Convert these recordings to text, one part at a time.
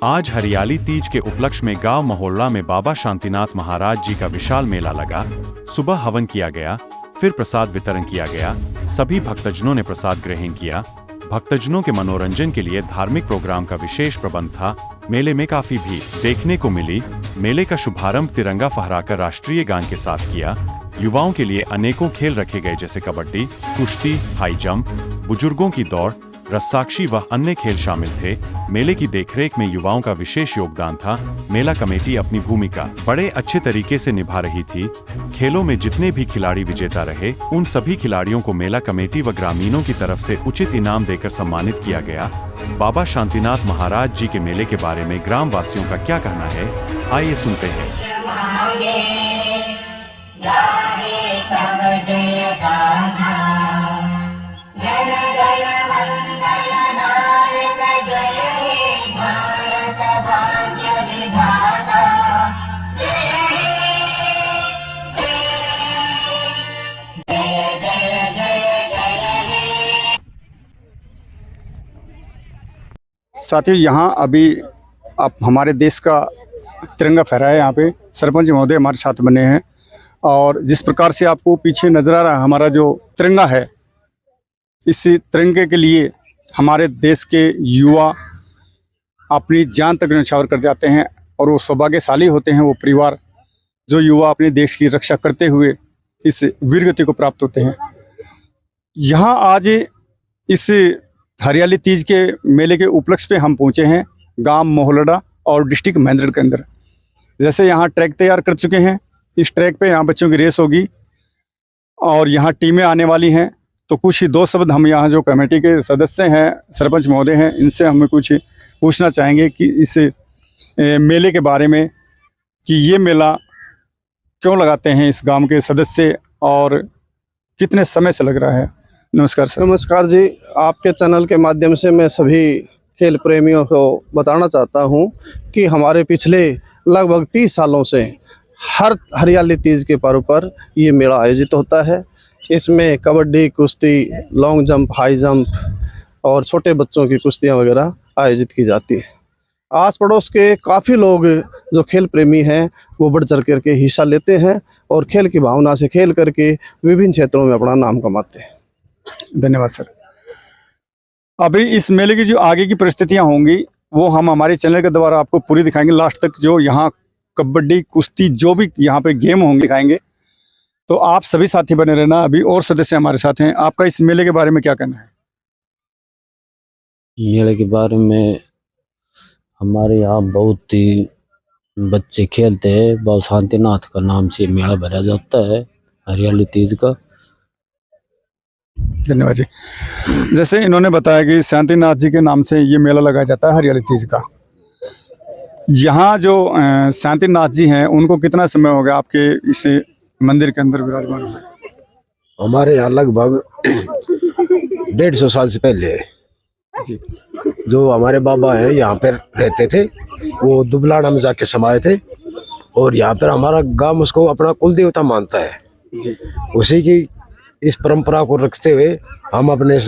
आज हरियाली तीज के उपलक्ष्य में गांव महोल्ला में बाबा शांतिनाथ महाराज जी का विशाल मेला लगा। सुबह हवन किया गया, फिर प्रसाद वितरण किया गया। सभी भक्तजनों ने प्रसाद ग्रहण किया। भक्तजनों के मनोरंजन के लिए धार्मिक प्रोग्राम का विशेष प्रबंध था। मेले में काफी भीड़ देखने को मिली। मेले का शुभारंभ तिरंगा फहराकर राष्ट्रीय गान के साथ किया। युवाओं के लिए अनेकों खेल रखे गए जैसे कबड्डी, कुश्ती, हाई जंप, बुजुर्गों की दौड़, रस्साकशी व अन्य खेल शामिल थे। मेले की देखरेख में युवाओं का विशेष योगदान था। मेला कमेटी अपनी भूमिका बड़े अच्छे तरीके से निभा रही थी। खेलों में जितने भी खिलाड़ी विजेता रहे, उन सभी खिलाड़ियों को मेला कमेटी व ग्रामीणों की तरफ से उचित इनाम देकर सम्मानित किया गया। बाबा शांतिनाथ महाराज जी के मेले के बारे में ग्राम वासियों का क्या कहना है, आइए सुनते हैं। साथियों, यहाँ अभी आप हमारे देश का तिरंगा फहराया है। यहाँ पे सरपंच महोदय हमारे साथ बने हैं और जिस प्रकार से आपको पीछे नजर आ रहा है हमारा जो तिरंगा है, इस तिरंगे के लिए हमारे देश के युवा अपनी जान तक न्यौछावर कर जाते हैं और वो सौभाग्यशाली होते हैं वो परिवार जो युवा अपने देश की रक्षा करते हुए इस वीरगति को प्राप्त होते हैं। यहाँ आज इस हरियाली तीज के मेले के उपलक्ष्य पे हम पहुँचे हैं गांव मोहलड़ा और डिस्ट्रिक्ट महेंद्रगढ़ के अंदर। जैसे यहाँ ट्रैक तैयार कर चुके हैं, इस ट्रैक पे यहाँ बच्चों की रेस होगी और यहाँ टीमें आने वाली हैं। तो कुछ ही दो शब्द हम यहाँ जो कमेटी के सदस्य हैं, सरपंच महोदय हैं, इनसे हमें कुछ पूछना चाहेंगे कि इस मेले के बारे में कि ये मेला क्यों लगाते हैं इस गांव के सदस्य और कितने समय से लग रहा है। नमस्कार सर। नमस्कार जी, आपके चैनल के माध्यम से मैं सभी खेल प्रेमियों को बताना चाहता हूं कि हमारे पिछले लगभग 30 सालों से हर हरियाली तीज के पर्व पर ये मेला आयोजित होता है। इसमें कबड्डी, कुश्ती, लॉन्ग जंप, हाई जंप और छोटे बच्चों की कुश्तियां वगैरह आयोजित की जाती है। आस पड़ोस के काफ़ी लोग जो खेल प्रेमी हैं वो बढ़ चढ़ करके हिस्सा लेते हैं और खेल की भावना से खेल करके विभिन्न क्षेत्रों में अपना नाम कमाते हैं। धन्यवाद सर। अभी इस मेले की जो आगे की परिस्थितियां होंगी वो हम हमारे चैनल के द्वारा आपको पूरी दिखाएंगे लास्ट तक। जो यहाँ कबड्डी, कुश्ती, जो भी यहाँ पे गेम होंगे दिखाएंगे। तो आप सभी साथी बने रहना। अभी और सदस्य हमारे साथ हैं। आपका इस मेले के बारे में क्या कहना है? मेले के बारे में हमारे यहाँ बहुत ही बच्चे खेलते हैं। बाबा शांतिनाथ का नाम से मेला भरा जाता है हरियाली तीज का। धन्यवाद जी। जैसे इन्होंने बताया कि शांतिनाथ जी के नाम से ये मेला लगाया जाता है हरियाली तीज का। यहाँ जो शांतिनाथ जी हैं उनको कितना समय हो गया आपके इस मंदिर के अंदर विराजमान हुए? हमारे यहाँ लगभग 150 साल से पहले जी जो हमारे बाबा हैं यहाँ पर रहते थे, वो दुबलाना में जाके समाये थे और यहाँ पर हमारा गांव उसको अपना कुल देवता मानता है जी। उसी की इस परंपरा को रखते हुए हम अपने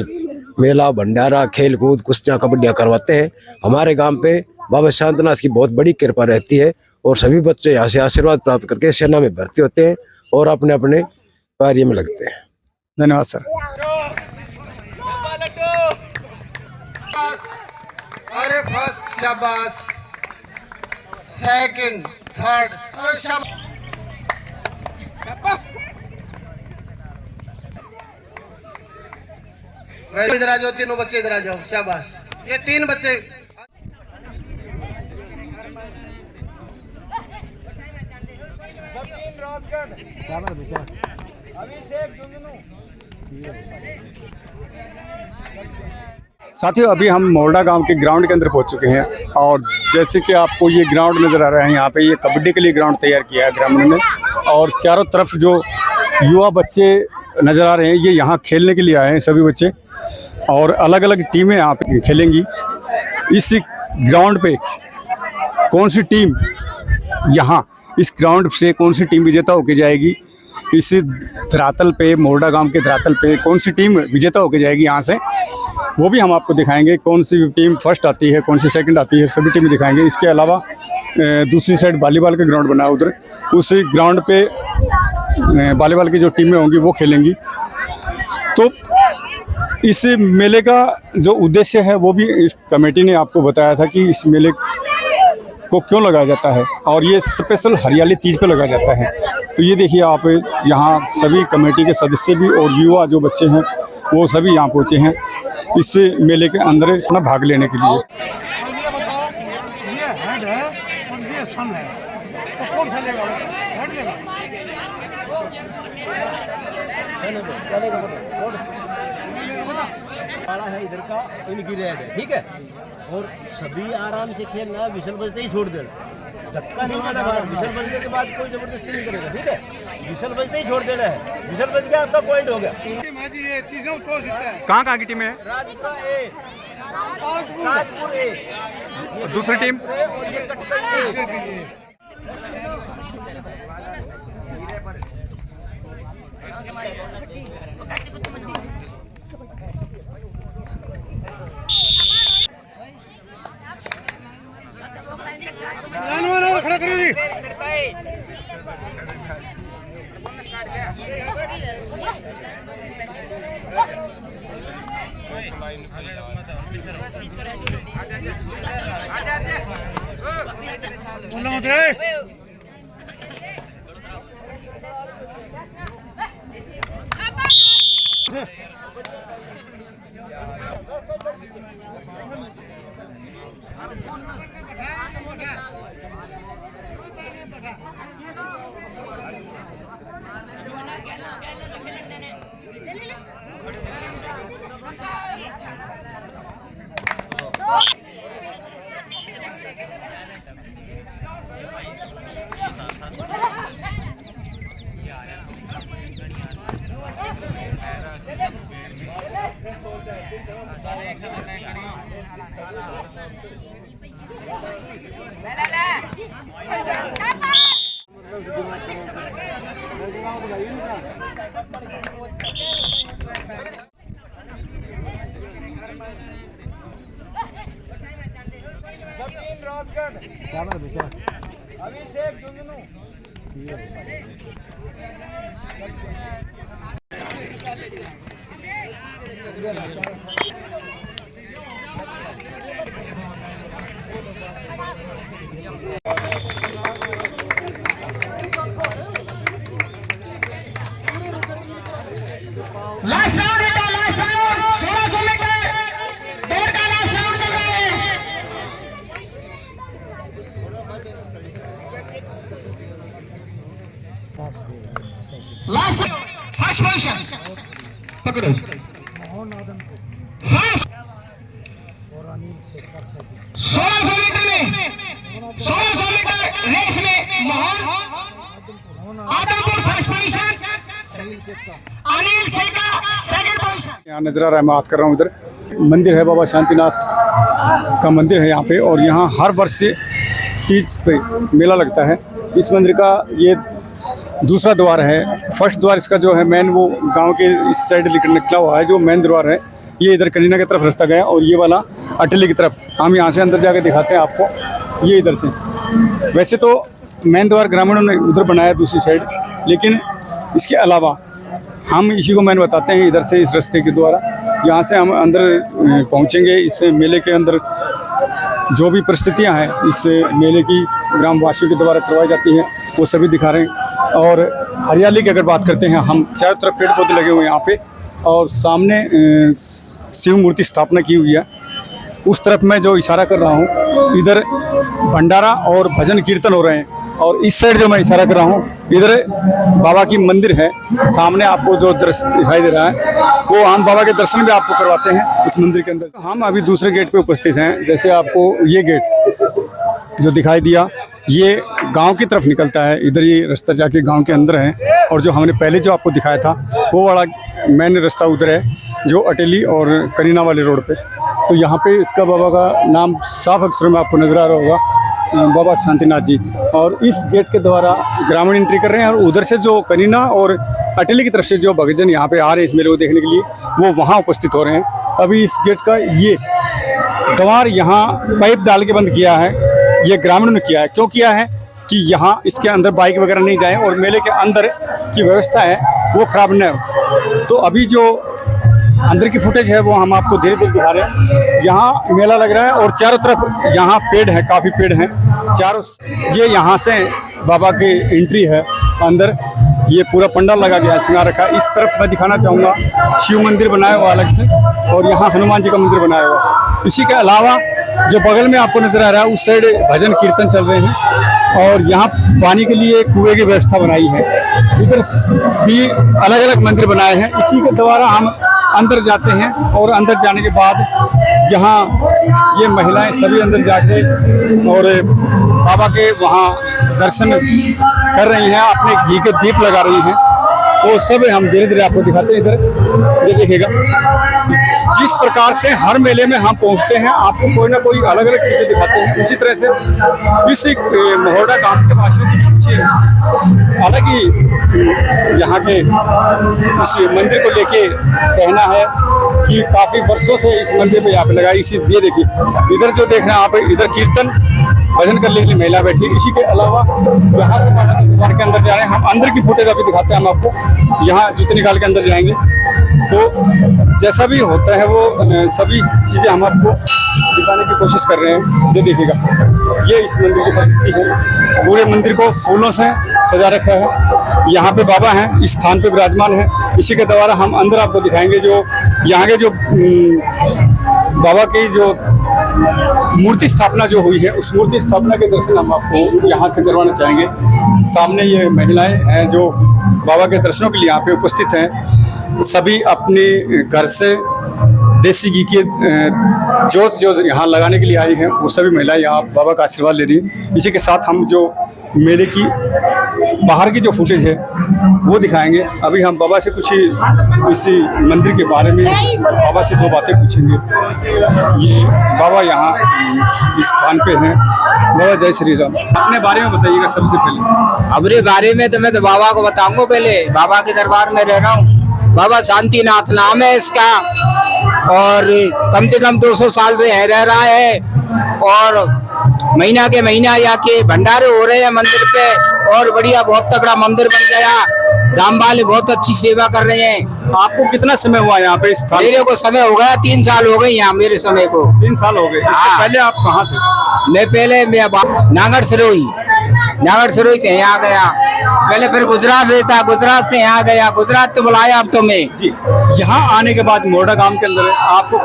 मेला, भंडारा, खेल कूद, कुश्तियाँ, कबड्डियाँ करवाते हैं। हमारे गांव पे बाबा शांतिनाथ की बहुत बड़ी कृपा रहती है और सभी बच्चे यहाँ से आशीर्वाद प्राप्त करके सेना में भर्ती होते हैं और अपने अपने कार्य में लगते हैं। धन्यवाद सर। अरे फर्स्ट शाबाश, सेकंड, थर्ड, अरे शाबाश। इधर आ जाओ, तीनों बच्चे इधर आ जाओ, शाबाश। ये 3 बच्चे साथियों, अभी हम मोहल्ला गांव के ग्राउंड के अंदर पहुंच चुके हैं और जैसे कि आपको ये ग्राउंड नज़र आ रहा है, यहाँ पे ये कबड्डी के लिए ग्राउंड तैयार किया है ग्रामीणों ने और चारों तरफ जो युवा बच्चे नज़र आ रहे हैं ये यहाँ खेलने के लिए आए हैं सभी बच्चे और अलग अलग टीमें यहाँ पे खेलेंगी। इस ग्राउंड पे कौन सी टीम यहाँ इस ग्राउंड से कौन सी टीम विजेता होकर जाएगी, इस धरातल पे, मोहल्ला गांव के धरातल पे कौन सी टीम विजेता होकर जाएगी यहाँ से, वो भी हम आपको दिखाएंगे। कौन सी टीम फर्स्ट आती है, कौन सी सेकंड आती है, सभी टीमें दिखाएंगे। इसके अलावा दूसरी साइड वॉलीबॉल का ग्राउंड बना है उधर, उस ग्राउंड पे वॉलीबॉल की जो टीमें होंगी वो खेलेंगी। तो इस मेले का जो उद्देश्य है वो भी इस कमेटी ने आपको बताया था कि इस मेले को क्यों लगाया जाता है, और ये स्पेशल हरियाली तीज पे लगाया जाता है। तो ये देखिए आप, यहाँ सभी कमेटी के सदस्य भी और युवा जो बच्चे हैं वो सभी यहाँ पहुँचे हैं इस मेले के अंदर अपना भाग लेने के लिए। ये हेड है और ये सन है, तो कौन सा लेगा? हेड लेगा। बड़ा है इधर का, इनकी रेड है, ठीक है। और सभी आराम से खेलना, विसल बजते ही छोड़ देना, धक्का नहीं देना बाहर। विसल बजने के बाद कोई जबरदस्ती नहीं करेगा, ठीक है। विसल बजते ही छोड़ देना है, विसल बज गया आपका पॉइंट हो गया। ये तीसरा टॉस जीता है। कहाँ की टीमें हैं? राजपुर ए, राजपुर ए, दूसरी टीम और ये कटकई ए। खड़ा करो जी। लास्ट राउंड बेटा, लास्ट राउंड 1600 मीटर दौड़ का लास्ट राउंड चल रहा है। लास्ट फर्स्ट पोजीशन पकड़ो, फर्स्ट 1600 मीटर में, 1600 मीटर रेस में मोहन आदमपुर फर्स्ट पोजीशन, अनिल सेका सेकंड पोजीशन। यहाँ नजर आ रहा है, मैं बात कर रहा हूँ। इधर मंदिर है, बाबा शांतिनाथ का मंदिर है यहाँ पे, और यहाँ हर वर्ष से तीज पे मेला लगता है। इस मंदिर का ये दूसरा द्वार है। फर्स्ट द्वार इसका जो है मेन, वो गांव के इस साइड निकला हुआ है। जो मेन द्वार है ये इधर कनीना की तरफ रास्ता गया, और ये वाला अटली की तरफ। हम यहाँ से अंदर जाके दिखाते हैं आपको, ये इधर से। वैसे तो मेन द्वार ग्रामीणों ने उधर बनाया दूसरी साइड, लेकिन इसके अलावा हम इसी को मैंने बताते हैं इधर से, इस रास्ते के द्वारा। यहाँ से हम अंदर पहुँचेंगे। इस मेले के अंदर जो भी परिस्थितियाँ हैं इस मेले की ग्रामवासियों के द्वारा करवाई जाती हैं, वो सभी दिखा रहे हैं। और हरियाली की अगर बात करते हैं, हम चारों तरफ पेड़ पौधे लगे हुए हैं यहाँ पे, और सामने शिव मूर्ति स्थापना की हुई है। उस तरफ मैं जो इशारा कर रहा हूँ, इधर भंडारा और भजन कीर्तन हो रहे हैं। और इस साइड जो मैं इशारा कर रहा हूँ, इधर बाबा की मंदिर है। सामने आपको जो दृश्य दिखाई दे रहा है, वो हम बाबा के दर्शन भी आपको करवाते हैं उस मंदिर के अंदर। हम अभी दूसरे गेट पे उपस्थित हैं। जैसे आपको ये गेट जो दिखाई दिया, ये गांव की तरफ निकलता है। इधर ये रास्ता जाके गांव के अंदर है, और जो हमने पहले जो आपको दिखाया था वो वाला मेन रास्ता उधर है, जो अटेली और करीना वाले रोड पे। तो यहाँ पे इसका बाबा का नाम साफ अक्षर में आपको नजर आ रहा होगा, बाबा शांतिनाथ जी। और इस गेट के द्वारा ग्रामीण एंट्री कर रहे हैं, और उधर से जो कनीना और अटेली की तरफ से जो भक्तजन यहाँ पे आ रहे हैं इस मेले को देखने के लिए, वो वहाँ उपस्थित हो रहे हैं। अभी इस गेट का ये द्वार यहाँ पाइप डाल के बंद किया है। ये ग्रामीणों ने किया है। क्यों किया है कि यहाँ इसके अंदर बाइक वगैरह नहीं जाए और मेले के अंदर की व्यवस्था है वो खराब न हो। तो अभी जो अंदर की फुटेज है वो हम आपको धीरे धीरे दिखा रहे हैं। यहाँ मेला लग रहा है और चारों तरफ यहाँ पेड़ है, काफ़ी पेड़ हैं चारों। ये यहाँ से बाबा की एंट्री है अंदर। ये पूरा पंडाल लगा गया है, श्रृंगार रखा है। इस तरफ मैं दिखाना चाहूँगा शिव मंदिर बनाया हुआ अलग से और यहाँ हनुमान जी का मंदिर बनाया हुआ। इसी के अलावा जो बगल में आपको नजर आ रहा है उस साइड भजन कीर्तन चल रहे हैं और यहाँ पानी के लिए कुएं की व्यवस्था बनाई है। इधर भी अलग अलग मंदिर बनाए हैं। इसी के द्वारा हम अंदर जाते हैं और अंदर जाने के बाद यहाँ ये महिलाएं सभी अंदर जाके और बाबा के वहाँ दर्शन कर रही हैं, अपने घी के दीप लगा रही हैं। वो सब हम धीरे धीरे आपको दिखाते हैं। इधर ये देखिएगा जिस प्रकार से हर मेले में हम पहुंचते हैं आपको कोई ना कोई अलग अलग चीजें दिखाते हैं। उसी तरह से इस महोड़ा गांव के वासियों की कुछ अलग ही यहाँ के इस मंदिर को लेके कहना है कि काफी वर्षों से इस मंदिर पे यहाँ पे लगाई। इसी ये देखिए इधर जो देख रहे हैं आप, इधर कीर्तन भजन करने के लिए महिला बैठी। इसी के अलावा यहाँ से बाबा के दरबार के अंदर जा रहे हैं। हम अंदर की फुटेज अभी दिखाते हैं हम आपको। यहाँ जूते निकाल के अंदर जाएंगे तो जैसा भी होता है वो सभी चीज़ें हम आपको दिखाने की कोशिश कर रहे हैं। ये देखिएगा ये इस मंदिर की परिस्थिति है। पूरे मंदिर को फूलों से सजा रखा है। यहाँ पे बाबा हैं, इस स्थान पे विराजमान है। इसी के द्वारा हम अंदर आपको दिखाएंगे जो यहाँ के जो बाबा की जो मूर्ति स्थापना जो हुई है उस मूर्ति स्थापना के दर्शन हम आपको यहाँ से करवाना चाहेंगे। सामने ये महिलाएं हैं जो बाबा के दर्शनों के लिए यहाँ पे उपस्थित हैं। सभी अपने घर से देसी घी की जोत जो यहाँ लगाने के लिए आई हैं वो सभी महिलाएं यहाँ बाबा का आशीर्वाद ले रही हैं। इसी के साथ हम जो मेले की बाहर की जो फुटेज है वो दिखाएंगे। अभी हम बाबा से कुछ इसी मंदिर के बारे में बाबा से दो बातें पूछेंगे। ये बाबा यहाँ इस स्थान पे हैं। बाबा जय श्री राम, अपने बारे में बताइएगा सबसे पहले। अपने बारे में तो मैं तो बाबा को बताऊंगा। पहले बाबा के दरबार में रह रहा हूँ। बाबा शांतिनाथ नाम है इसका और कम से कम 200 साल से रह रहा है और महीना के महीना यहाँ के भंडारे हो रहे हैं मंदिर पे और बढ़िया बहुत तगड़ा मंदिर बन गया। गांव वाले बहुत अच्छी सेवा कर रहे हैं। आपको कितना समय हुआ यहाँ पे स्थान? मेरे को समय हो गया 3 साल हो गए यहाँ मेरे समय को। 3 साल हो गए। इससे पहले आप कहाँ थे? मैं पहले नागढ़ सिरोही से यहाँ गया। पहले फिर गुजरात रहता, गुजरात से यहाँ गया। गुजरात तो बुलाया अब तो मैं जी। यहाँ आने के बाद मोड़ा गांव के अंदर आपको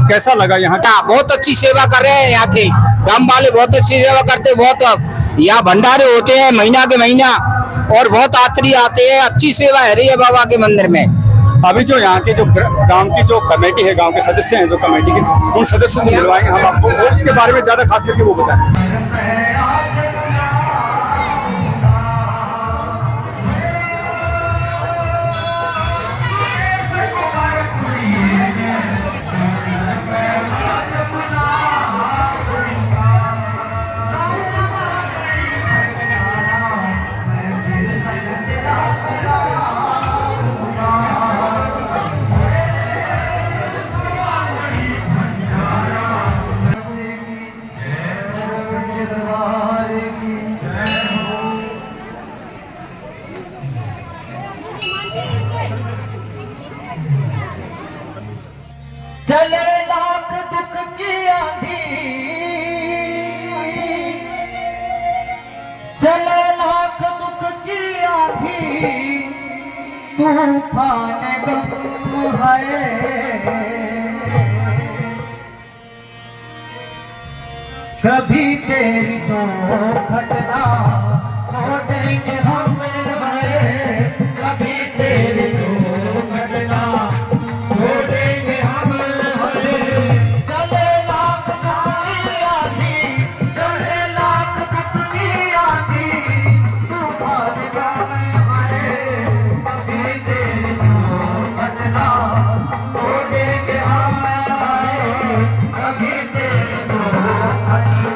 कैसा लगा? यहाँ का बहुत अच्छी सेवा कर रहे हैं। यहाँ के गांव वाले बहुत अच्छी सेवा करते, बहुत यहाँ भंडारे होते हैं महीना के महीना और बहुत यात्री आते हैं। अच्छी सेवा है रही है बाबा के मंदिर में। अभी जो यहाँ के जो गांव की जो कमेटी है, गांव के सदस्य हैं जो कमेटी के, उन सदस्यों से मिलवाएंगे हम आपको और इसके बारे में ज्यादा खास करके वो बताएं। चले लाख दुख की आंधी, चले लाख दुख की आंधी, तूफान गम है। कभी तेरी जो घटना छोड़ेंगे हम है, कभी तेरी जो घटना छोड़ेंगे हम है। चले लाख दुख की आंधी, चले लाख दुख की आंधी, तूफान गम है। कभी तेरी जो घटना छोड़ेंगे हम है, कभी तेरी जो घटना।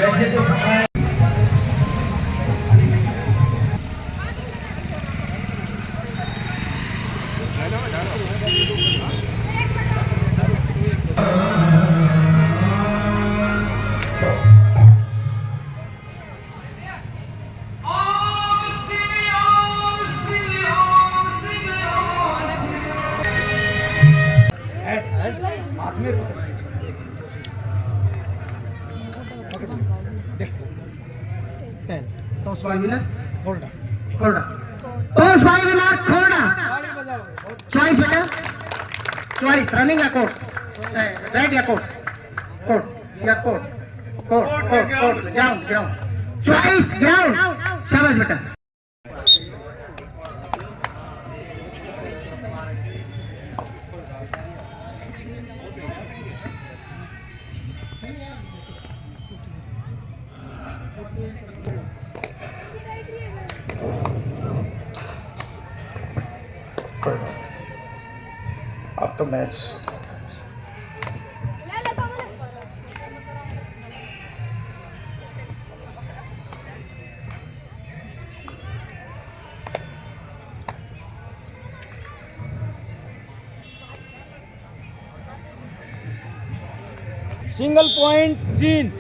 वैसे तो समय हाथ में टॉस बाय विनर खोड़ा टॉस बाय विनर खोड़ा चॉइस बेटा चॉइस रनिंग या कोर्ट राइट या कोर्ट या कोर्ट ग्राउंड चॉइस ग्राउंड शाबाश बेटा अब तो match single point gene.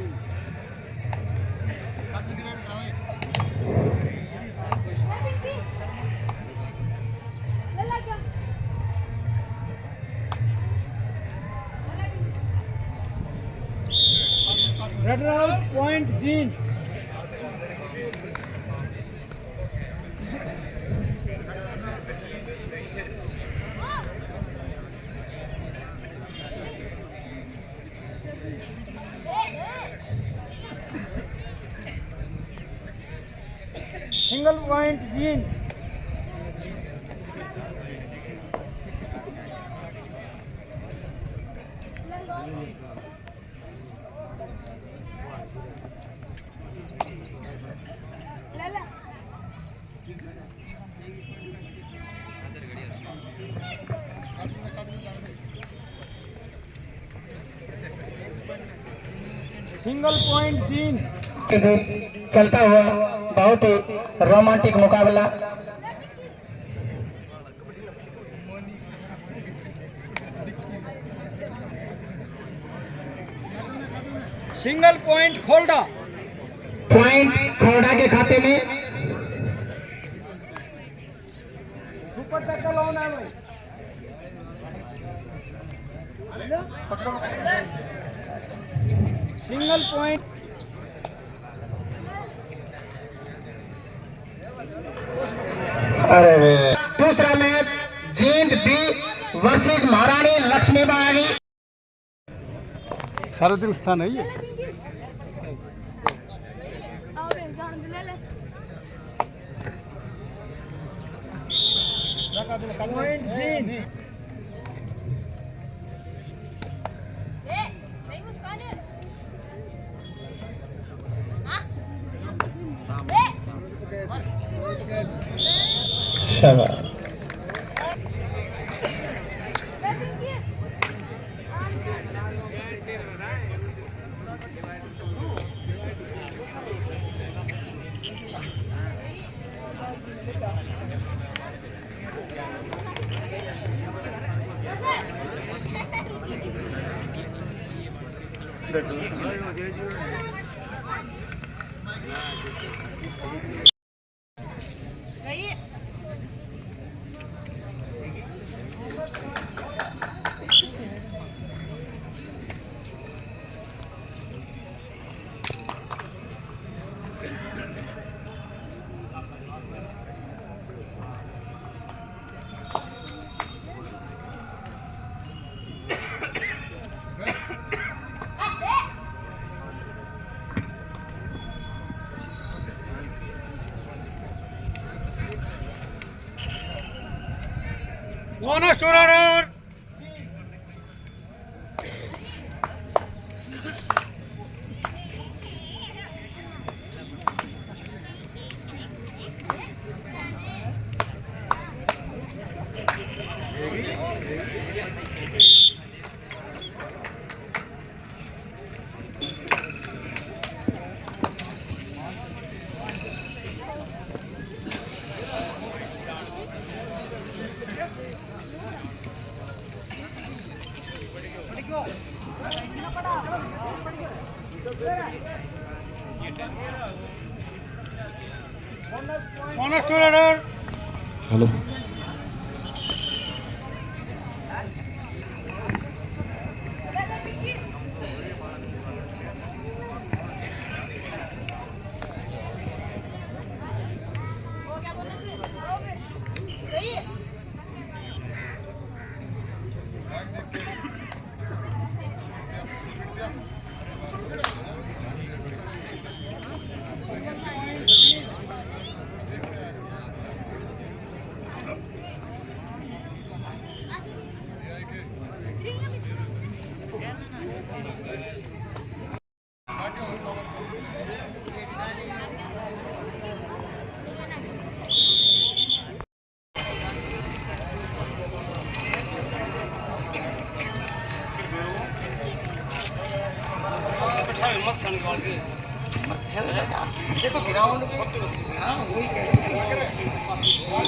Red out point gene. Single point gene. Single point gene. के बीच चलता हुआ बहुत ही रोमांटिक मुकाबला सिंगल पॉइंट खोलडा। पॉइंट खोड़ा के खाते में सुपर टैकल ऑन है भाई। Single point. दूसरा match Jind B versus Maharani Lakshmibai. सार्वजनिक स्थान है ये। पॉइंट जीन। शाबाश Bonus runner. हेलो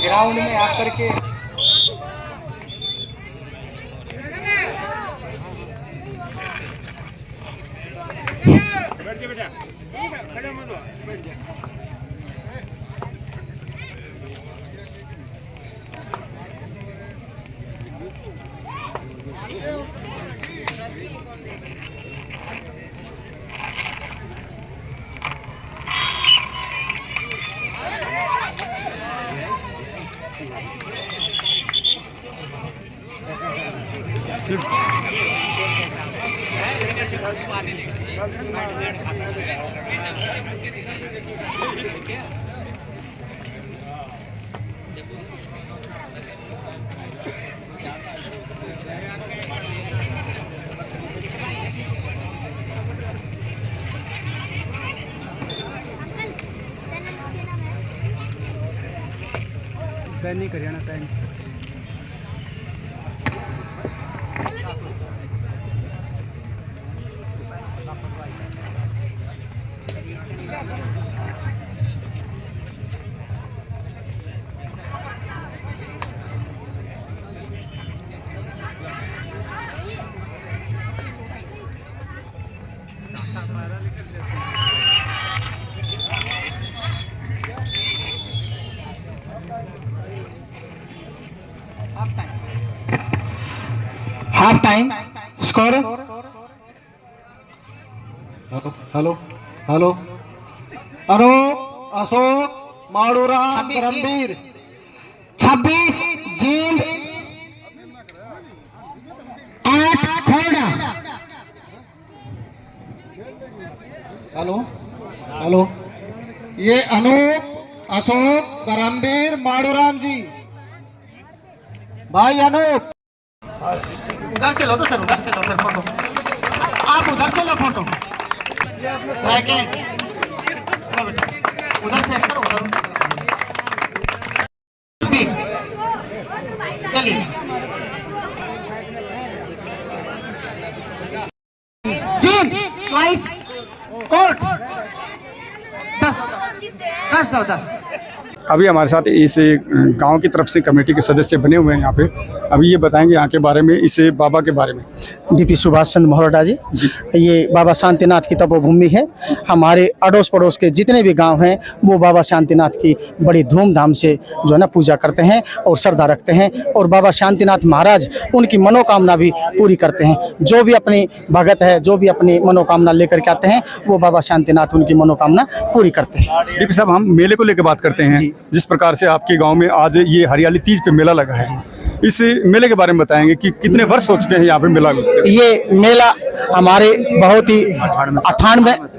ग्राउंड में आकर के दैनिक Haryana Times. Half time score hello hello Anoop Ashok Maduram Karambir 26 Jind 8 Khoda. Hello hello ये अनूप अशोक करमबीर माड़ूराम जी। भाई अनूप उधर से लो तो सर, उधर से लो फिर फोटो, आप उधर से लो फोटो। सेकंड उधर फेस करो, उधर चलिए। जीत ट्वाइस कोर्ट 10 दो 10। अभी हमारे साथ इस गांव की तरफ से कमेटी के सदस्य बने हुए हैं यहाँ पे। अभी ये बताएंगे यहाँ के बारे में, इस बाबा के बारे में। डीपी सुभाष चंद्र महोड़ा जी। ये बाबा शांतिनाथ की तपोभूमि है। हमारे अड़ोस पड़ोस के जितने भी गांव हैं वो बाबा शांतिनाथ की बड़ी धूमधाम से जो है ना पूजा करते हैं और श्रद्धा रखते हैं, और बाबा शांतिनाथ महाराज उनकी मनोकामना भी पूरी करते हैं। जो भी अपनी भगत है, जो भी अपनी मनोकामना लेकर के आते हैं, वो बाबा शांतिनाथ उनकी मनोकामना पूरी करते हैं। डीपी साहब, हम मेले को लेकर बात करते हैं। जिस प्रकार से आपके गांव में आज ये हरियाली तीज पे मेला लगा है, इस मेले के बारे में बताएंगे कि कितने वर्ष हो चुके हैं यहाँ पे मेला लगते हैं? ये मेला हमारे बहुत ही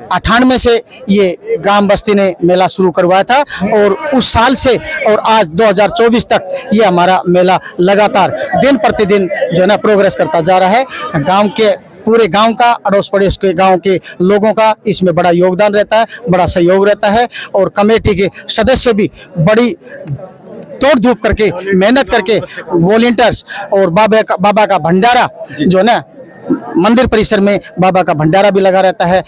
98 से ये ग्राम बस्ती ने मेला शुरू करवाया था, और उस साल से और आज 2024 तक ये हमारा मेला लगातार दिन प्रतिदिन जो है ना प्रोग्रेस करता जा रहा है। गांव के पूरे गांव का, अड़ोस पड़ोस के गांव के लोगों का इसमें बड़ा योगदान रहता है, बड़ा सहयोग रहता है, और कमेटी के सदस्य भी बड़ी तोड़ धूप करके मेहनत करके वॉलंटियर्स और बाबा का भंडारा जो है ना मंदिर परिसर में बाबा का भंडारा भी लगा रहता है।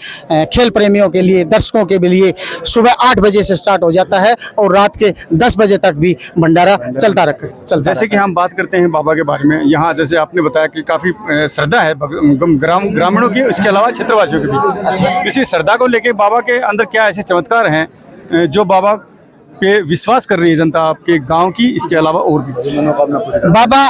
खेल प्रेमियों के लिए, दर्शकों के लिए सुबह 8 बजे से स्टार्ट हो जाता है और रात के 10 बजे तक भी भंडारा चलता जैसे कि हम बात करते हैं बाबा के बारे में, यहाँ जैसे आपने बताया कि काफ़ी श्रद्धा है ग्रामीणों की, इसके अलावा क्षेत्रवासियों की भी। इसी श्रद्धा को लेके बाबा के अंदर क्या ऐसे चमत्कार हैं जो बाबा पे विश्वास कर रही है जनता आपके गांव की, इसके अलावा और भी? बाबा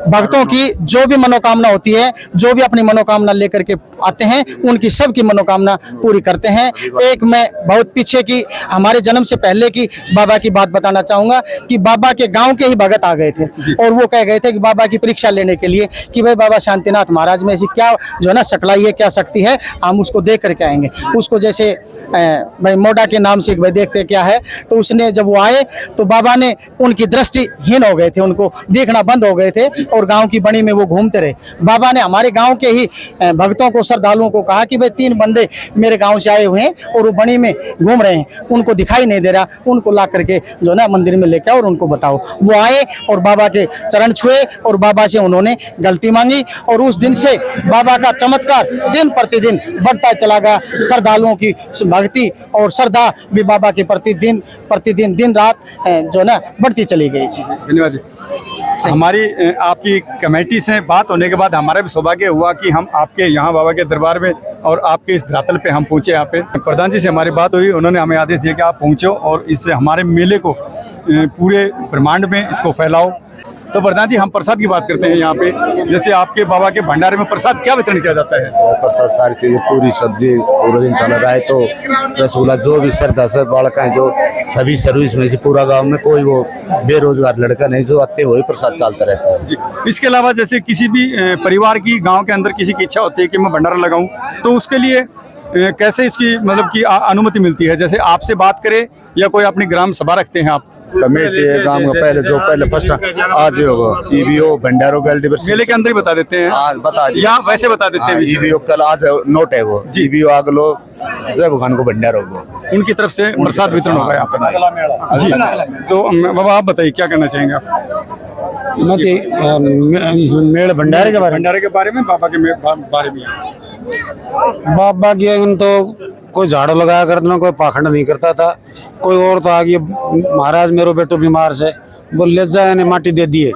भक्तों की जो भी मनोकामना होती है, जो भी अपनी मनोकामना लेकर के आते हैं, उनकी सबकी मनोकामना पूरी करते हैं। एक मैं बहुत पीछे की, हमारे जन्म से पहले की बाबा की बात बताना चाहूंगा कि बाबा के गांव के ही भगत आ गए थे और वो कह गए थे कि बाबा की परीक्षा लेने के लिए कि भाई बाबा शांतिनाथ महाराज में ऐसी क्या जो है ना सकलाई है, क्या शक्ति है, हम उसको देख करके आएंगे। उसको जैसे भाई मोडा के नाम से भाई देखते क्या है, तो उसने जब वो आए तो बाबा ने उनकी दृष्टिहीन हो गए थे, उनको देखना बंद हो गए थे और गांव की बनी में वो घूमते रहे। बाबा ने हमारे गांव के ही भक्तों को, श्रद्धालुओं को कहा कि भाई 3 बंदे मेरे गांव से आए हुए हैं और वो बनी में घूम रहे हैं, उनको दिखाई नहीं दे रहा, उनको ला करके जो ना मंदिर में लेके आओ और उनको बताओ। वो आए और बाबा के चरण छुए और बाबा से उन्होंने गलती मांगी और उस दिन से बाबा का चमत्कार दिन प्रतिदिन बढ़ता चला गया। श्रद्धालुओं की भक्ति और श्रद्धा भी बाबा के प्रतिदिन दिन रात जो ना बढ़ती चली गई। धन्यवाद जी। हमारी आपकी कमेटी से बात होने के बाद हमारा भी सौभाग्य हुआ कि हम आपके यहाँ बाबा के दरबार में और आपके इस धरातल पे हम पहुँचे। यहाँ पे प्रधान जी से हमारी बात हुई, उन्होंने हमें आदेश दिया कि आप पहुँचो और इससे हमारे मेले को पूरे ब्रह्मांड में इसको फैलाओ। तो प्रधान जी, हम प्रसाद की बात करते हैं यहाँ पे, जैसे आपके बाबा के भंडारे में प्रसाद क्या वितरण किया जाता है? प्रसाद सारी चीजें, पूरी सब्जी पूरा दिन चल रहा है, तो रसगुल्ला जो भी श्रद्धा से बालक है, जो सभी सर्विस में से पूरा गांव में कोई वो बेरोजगार लड़का नहीं जो आते हुए प्रसाद चलता रहता है जी। इसके अलावा जैसे किसी भी परिवार की गाँव के अंदर किसी की इच्छा होती है कि मैं भंडारा लगाऊँ, तो उसके लिए कैसे इसकी मतलब की अनुमति मिलती है? जैसे आपसे बात करें या कोई अपनी ग्राम सभा रखते हैं आप? कमेटी है गांव का, पहले फर्स्ट आज होगा ईवीओ भंडारों का मेले के अंदर ही बता देते हैं, आज बता या वैसे बता देते हैं? ईवीओ कल आज नोट है वो ईवीओ आग लो जय भगवान को भंडारों को उनकी तरफ से प्रसाद वितरण होगा आपका जी। तो बाबा आप बताइए क्या करना चाहेंगे आप? मेल भंडारे के बारे में बाबा के बारे में बाबा की तो कोई झाड़ू लगाया करता ना, कोई पाखंड नहीं करता था। कोई और तो आ गई, महाराज मेरो बेटो बीमार से, वो ले जाए ने माटी दे दिए,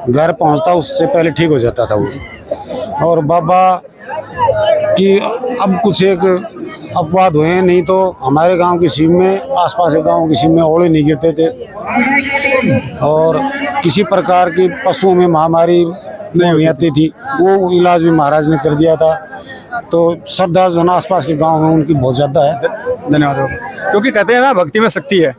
घर पहुंचता उससे पहले ठीक हो जाता था वो। और बाबा की अब कुछ एक अपवाद हुए हैं, नहीं तो हमारे गांव की सीम में, आसपास के गांव की सीम में ओले नहीं गिरते थे और किसी प्रकार की पशुओं में महामारी नहीं आती थी, वो इलाज भी महाराज ने कर दिया था। तो श्रद्धा जो आसपास के गांव में उनकी बहुत ज्यादा है। धन्यवाद। क्योंकि कहते हैं ना भक्ति में शक्ति है,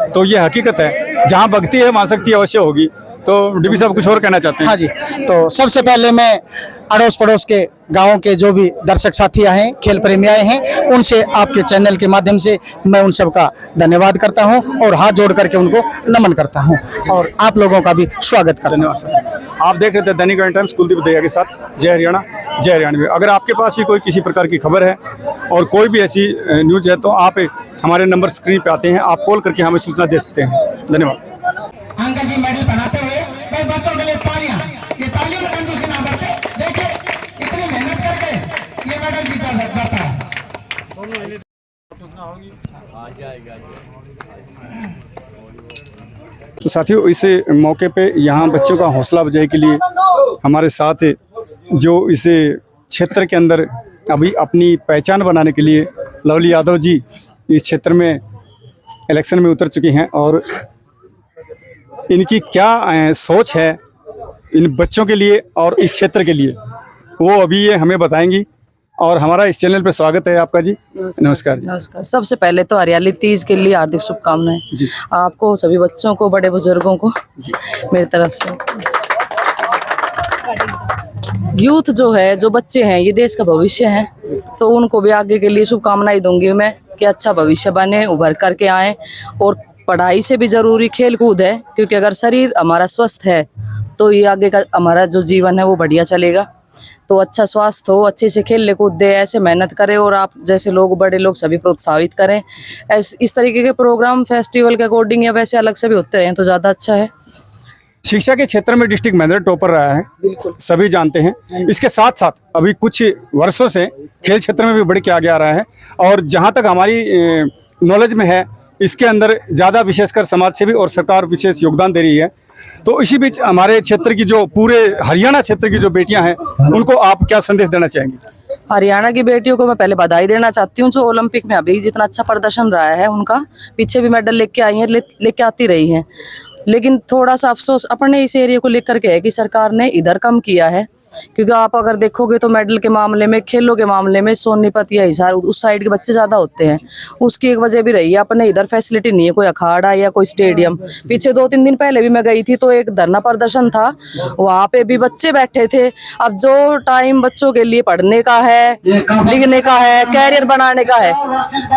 तो ये हकीकत है, जहाँ भक्ति है वहाँ शक्ति अवश्य होगी। तो डीपी साहब कुछ और कहना चाहते हैं? हाँ जी, तो सबसे पहले मैं अड़ोस पड़ोस के गाँव के जो भी दर्शक साथी आए हैं, खेल प्रेमी आए हैं, उनसे आपके चैनल के माध्यम से मैं उन सबका धन्यवाद करता हूं और हाथ जोड़ करके उनको नमन करता हूं और आप लोगों का भी स्वागत करता हूं। धन्यवाद सर। आप देख रहे थे दैनिक टाइम्स, कुलदीप दहिया के साथ। जय हरियाणा, जय हरियाणवी। अगर आपके पास भी कोई किसी प्रकार की खबर है और कोई भी ऐसी न्यूज है, तो आप हमारे नंबर स्क्रीन पे आते हैं, आप कॉल करके हमें सूचना दे सकते हैं। धन्यवाद। अंकल जी मेडल बनाते हुए भाई बच्चों के लिए तालियां, ये तालियों में कंजूसी ना बरते। देखिए इतनी मेहनत करके ये मेडल जीता जाता है। तो साथियों, इस मौके पे यहाँ बच्चों का हौसला अफजाई के लिए हमारे साथ जो इस क्षेत्र के अंदर अभी अपनी पहचान बनाने के लिए लवली यादव जी इस क्षेत्र में इलेक्शन में उतर चुकी हैं और इनकी क्या सोच है इन बच्चों के लिए और इस क्षेत्र के लिए, वो अभी ये हमें बताएंगी। और हमारा इस चैनल पे स्वागत है आपका जी। नमस्कार। नमस्कार। सबसे पहले तो हरियाली तीज के लिए हार्दिक शुभकामनाएं आपको, सभी बच्चों को, बड़े बुजुर्गों को मेरी तरफ से। यूथ जो है, जो बच्चे हैं, ये देश का भविष्य है, तो उनको भी आगे के लिए शुभकामनाएं दूंगी मैं कि अच्छा भविष्य बने, उभर करके आए। और पढ़ाई से भी जरूरी खेल कूद है, क्योंकि अगर शरीर हमारा स्वस्थ है तो ये आगे का हमारा जो जीवन है वो बढ़िया चलेगा। तो अच्छा स्वास्थ्य हो, अच्छे से खेलने कूदे, ऐसे मेहनत करें और आप जैसे लोग, बड़े लोग सभी प्रोत्साहित करें। इस तरीके के प्रोग्राम फेस्टिवल के अकॉर्डिंग या वैसे अलग से भी होते रहें तो ज़्यादा अच्छा है। शिक्षा के क्षेत्र में डिस्ट्रिक्ट महेंद्र टॉपर रहा है, सभी जानते हैं। इसके साथ साथ अभी कुछ वर्षों से खेल क्षेत्र में भी बढ़ के आगे आ रहा है और जहाँ तक हमारी नॉलेज में है इसके अंदर ज़्यादा विशेषकर समाज सेवी और सरकार विशेष योगदान दे रही है। तो इसी बीच हमारे क्षेत्र की जो पूरे हरियाणा क्षेत्र की जो बेटियां हैं उनको आप क्या संदेश देना चाहेंगे? हरियाणा की बेटियों को मैं पहले बधाई देना चाहती हूँ जो ओलंपिक में अभी जितना अच्छा प्रदर्शन रहा है उनका, पीछे भी मेडल लेके आई हैं, लेके आती रही हैं। लेकिन थोड़ा सा अफसोस अपने इस एरिया को लेकर के है कि सरकार ने इधर कम किया है, क्योंकि आप अगर देखोगे तो मेडल के मामले में, खेलों के मामले में सोनीपत या हिसार उस साइड के बच्चे ज्यादा होते हैं। उसकी एक वजह भी रही है, अपने इधर फैसिलिटी नहीं है, कोई अखाड़ा या कोई स्टेडियम। पीछे 2-3 दिन पहले भी मैं गई थी तो एक धरना प्रदर्शन था, वहां पे भी बच्चे बैठे थे। अब जो टाइम बच्चों के लिए पढ़ने का है, लिखने का है, कैरियर बनाने का है,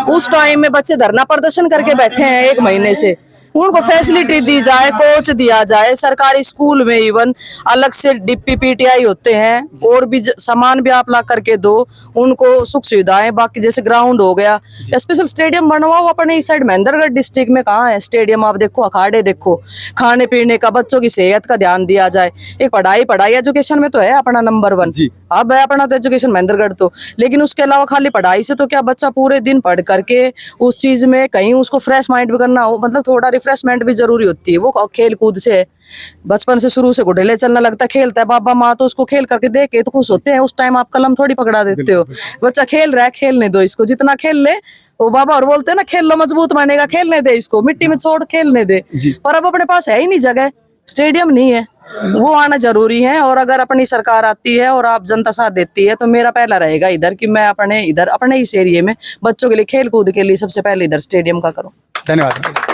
उस टाइम में बच्चे धरना प्रदर्शन करके बैठे हैं 1 महीने से। उनको फैसिलिटी दी जाए, कोच दिया जाए, सरकारी स्कूल में इवन अलग से डीपी पीटीआई होते हैं और भी सामान भी आप ला करके दो उनको, सुख सुविधाएं। बाकी जैसे ग्राउंड हो गया, स्पेशल स्टेडियम बनवाओ। अपने इस साइड महेंद्रगढ़ डिस्ट्रिक्ट में कहाँ है स्टेडियम? आप देखो, अखाड़े देखो, खाने पीने का, बच्चों की सेहत का ध्यान दिया जाए। एक पढ़ाई एजुकेशन में तो है अपना नंबर 1, अब है अपना तो एजुकेशन महेंद्रगढ़ तो। लेकिन उसके अलावा खाली पढ़ाई से तो क्या बच्चा पूरे दिन पढ़ करके उस चीज में कहीं उसको फ्रेश माइंड भी करना हो, मतलब थोड़ा रिफ्रेशमेंट भी जरूरी होती है। वो खेल कूद से बचपन से शुरू से घुटेले चलना लगता है, खेलता है, बाबा माँ तो उसको खेल करके देखे तो खुश होते हैं। उस टाइम आप कलम थोड़ी पकड़ा देते हो, बच्चा खेल रहा है, खेलने दो इसको, जितना खेल ले वो बाबा और बोलते हैं ना, खेल लो मजबूत बनेगा, खेलने दे इसको, मिट्टी में छोड़ खेलने दे। पर अब अपने पास है ही नहीं जगह, स्टेडियम नहीं है, वो आना जरूरी है। और अगर अपनी सरकार आती है और आप जनता साथ देती है तो मेरा पहला रहेगा इधर कि मैं अपने इस एरिया में बच्चों के लिए खेल कूद के लिए सबसे पहले इधर स्टेडियम का करूं। धन्यवाद।